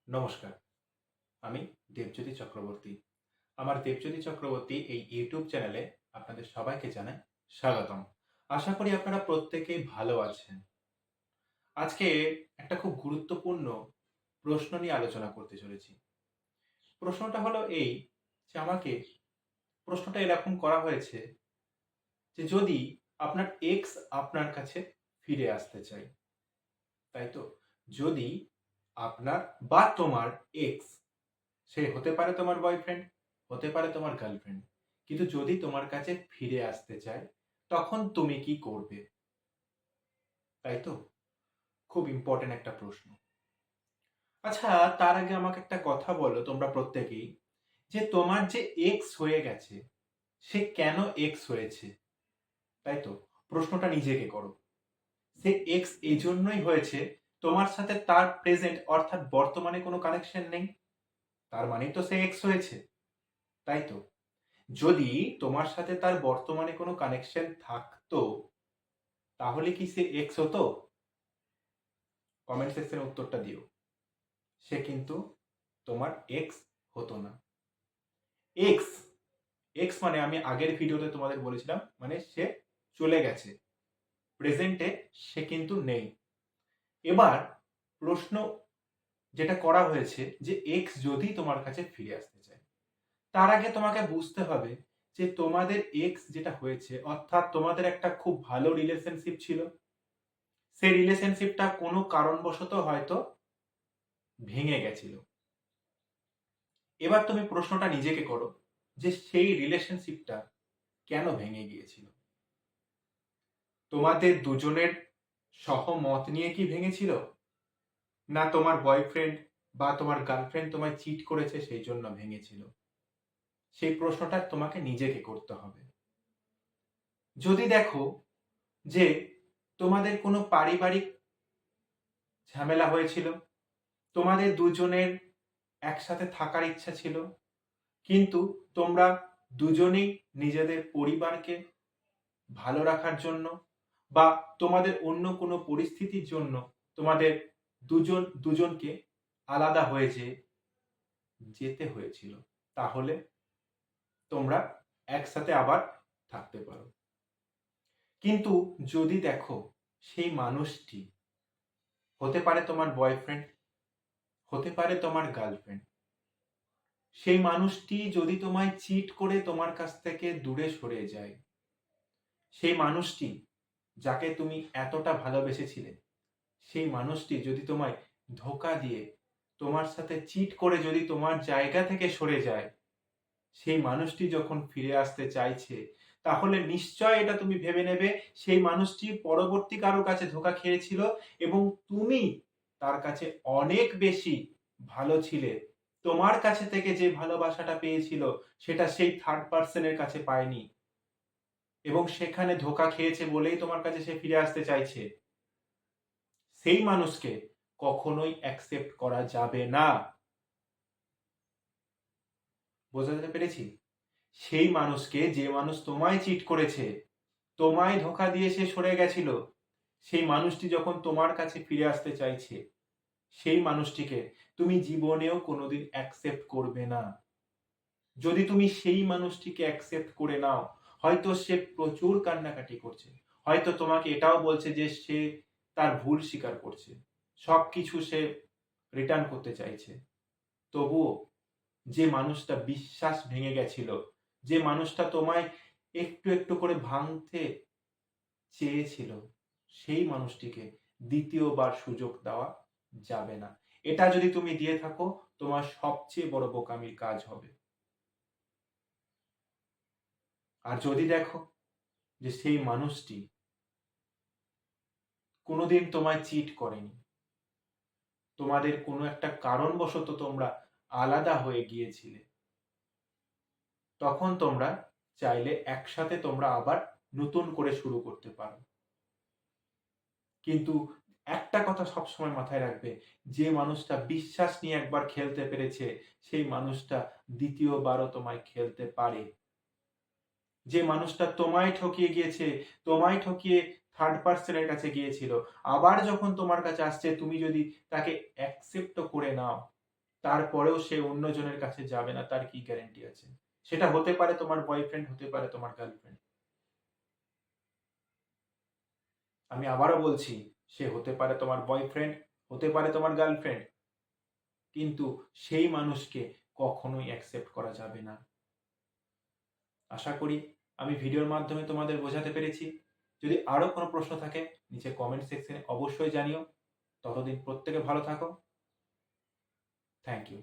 নমস্কার, আমি দেবজ্যোতি চক্রবর্তী। আমার দেবজ্যোতি চক্রবর্তী এই ইউটিউব চ্যানেলে আপনাদের সবাইকে জানাই স্বাগতম। আশা করি আপনারা প্রত্যেকেই ভালো আছেন। আজকে একটা খুব গুরুত্বপূর্ণ প্রশ্ন নিয়ে আলোচনা করতে চলেছি। প্রশ্নটা হলো এই যে প্রশ্নটা এরকম করা হয়েছে যে যদি আপনার এক্স আপনার কাছে ফিরে আসতে চায়, তাই তো? যদি আপনার বা তোমার এক্স, সে হতে পারে তোমার বয়ফ্রেন্ড, হতে পারে তোমার গার্লফ্রেন্ড, কিন্তু যদি তোমার কাছে ফিরে আসতে চায় তখন তুমি কি করবে? তাই তো? খুব ইম্পর্টেন্ট একটা প্রশ্ন। আচ্ছা, তার আগে আমাকে একটা কথা বলো তোমরা প্রত্যেকেই, যে তোমার যে এক্স হয়ে গেছে সে কেন এক্স হয়েছে? তাই তো? প্রশ্নটা নিজেকে করো। সে এক্স এই জন্যই হয়েছে তোমার সাথে তার প্রেজেন্ট অর্থাৎ বর্তমানে কোনো কানেকশন নেই, তার মানেই তো সে এক্স হয়েছে, তাই তো? যদি তোমার সাথে তার বর্তমানে কোনো কানেকশন থাকতো তাহলে কি সে এক্স হতো? কমেন্ট সেকশনে উত্তরটা দিও। সে কিন্তু তোমার এক্স হতো না। এক্স, এক্স মানে আমি আগের ভিডিওতে তোমাদের বলেছিলাম, মানে সে চলে গেছে, প্রেজেন্টে সে কিন্তু নেই। এবার প্রশ্ন যেটা করা হয়েছে যে এক্স যদি তোমার কাছে ফিরে আসতে চায়, তার আগে তোমাকে বুঝতে হবে যে তোমাদের এক্স যেটা হয়েছে অর্থাৎ তোমাদের একটা খুব ভালো রিলেশনশিপ ছিল, সেই রিলেশনশিপটা কোনো কারণবশত হয়তো ভেঙে গেছিল। এবার তুমি প্রশ্নটা নিজেকে করো যে সেই রিলেশনশিপটা কেন ভেঙে গিয়েছিল? তোমাদের দুজনের সহমত নিয়ে কি ভেঙেছিল, না তোমার বয়ফ্রেন্ড বা তোমার গার্লফ্রেন্ড তোমায় চিট করেছে সেই জন্য ভেঙেছিল? সেই প্রশ্নটা তোমাকে নিজেকে করতে হবে। যদি দেখো যে তোমাদের কোনো পারিবারিক ঝামেলা হয়েছিল, তোমাদের দুজনের একসাথে থাকার ইচ্ছা ছিল, কিন্তু তোমরা দুজনেই নিজেদের পরিবারকে ভালো রাখার জন্য বা তোমাদের অন্য কোনো পরিস্থিতির জন্য তোমাদের দুজনকে আলাদা হয়ে যেতে হয়েছিল, তাহলে তোমরা একসাথে আবার থাকতে পারো। কিন্তু যদি দেখো সেই মানুষটি হতে পারে তোমার বয়ফ্রেন্ড, হতে পারে তোমার গার্লফ্রেন্ড, সেই মানুষটি যদি তোমায় চিট করে তোমার কাছ থেকে দূরে সরে যায়, সেই মানুষটি যাকে তুমি এতটা ভালোবেসেছিলে, সেই মানুষটি যদি তোমায় ধোঁকা দিয়ে তোমার সাথে চিট করে যদি তোমার জায়গা থেকে সরে যায়, সেই মানুষটি যখন ফিরে আসতে চাইছে, তাহলে নিশ্চয় এটা তুমি ভেবে নেবে সেই মানুষটি পরবর্তী কারো কাছে ধোঁকা খেয়েছিল এবং তুমি তার কাছে অনেক বেশি ভালো ছিলে। তোমার কাছে থেকে যে ভালোবাসাটা পেয়েছিল সেটা সেই থার্ড পার্সনের কাছে পায়নি এবং সেখানে ধোঁকা খেয়েছে বলেই তোমার কাছে সে ফিরে আসতে চাইছে। সেই মানুষকে কখনোই অ্যাকসেপ্ট করা যাবে না। বোঝাতে পেরেছি? সেই মানুষকে, যে মানুষ তোমায় চিট করেছে, তোমায় ধোঁকা দিয়ে সে সরে গেছিল, সেই মানুষটি যখন তোমার কাছে ফিরে আসতে চাইছে, সেই মানুষটিকে তুমি জীবনেও কোনোদিন অ্যাকসেপ্ট করবে না। যদি তুমি সেই মানুষটিকে অ্যাকসেপ্ট করে নাও, হয়তো সে প্রচুর কান্নাকাটি করছে, হয়তো তোমাকে এটাও বলছে যে সে তার ভুল স্বীকার করছে, সবকিছু সে রিটার্ন করতে চাইছে, তবুও যে মানুষটা বিশ্বাস ভেঙে গেছিল, যে মানুষটা তোমায় একটু একটু করে ভাঙতে চেয়েছিল, সেই মানুষটিকে দ্বিতীয়বার সুযোগ দেওয়া যাবে না। এটা যদি তুমি দিয়ে থাকো, তোমার সবচেয়ে বড় বোকামির কাজ হবে। আর যদি দেখো যে সেই মানুষটি কোনোদিন তোমায় চিট করেনি, তোমাদের কোনো একটা কারণবশত তোমরা আলাদা হয়ে গিয়েছিলে, তখন তোমরা চাইলে একসাথে তোমরা আবার নতুন করে শুরু করতে পারো। কিন্তু একটা কথা সবসময় মাথায় রাখবে, যে মানুষটা বিশ্বাস নিয়ে একবার খেলতে পেরেছে, সেই মানুষটা দ্বিতীয়বারও তোমায় খেলতে পারে। যে মানুষটা তোমায় ঠকিয়ে গিয়েছে, তোমায় ঠকিয়ে থার্ড পার্সনের কাছে গিয়েছিল, আবার যখন তোমার কাছে আসছে তুমি যদি তাকে অ্যাকসেপ্টও করে নাও, তারপরেও সে অন্যজনের কাছে যাবে না, তার কি গ্যারান্টি আছে? সেটা হতে পারে তোমার বয়ফ্রেন্ড, হতে পারে তোমার গার্লফ্রেন্ড। আমি আবারও বলছি, সে হতে পারে তোমার বয়ফ্রেন্ড, হতে পারে তোমার গার্লফ্রেন্ড, কিন্তু সেই মানুষকে কখনোই অ্যাকসেপ্ট করা যাবে না। আশা করি আমি ভিডিওর মাধ্যমে তোমাদের বোঝাতে পেরেছি। যদি আরো কোনো প্রশ্ন থাকে নিচে কমেন্ট সেকশনে অবশ্যই জানিও। ততদিন প্রত্যেকে ভালো থাকো। Thank you.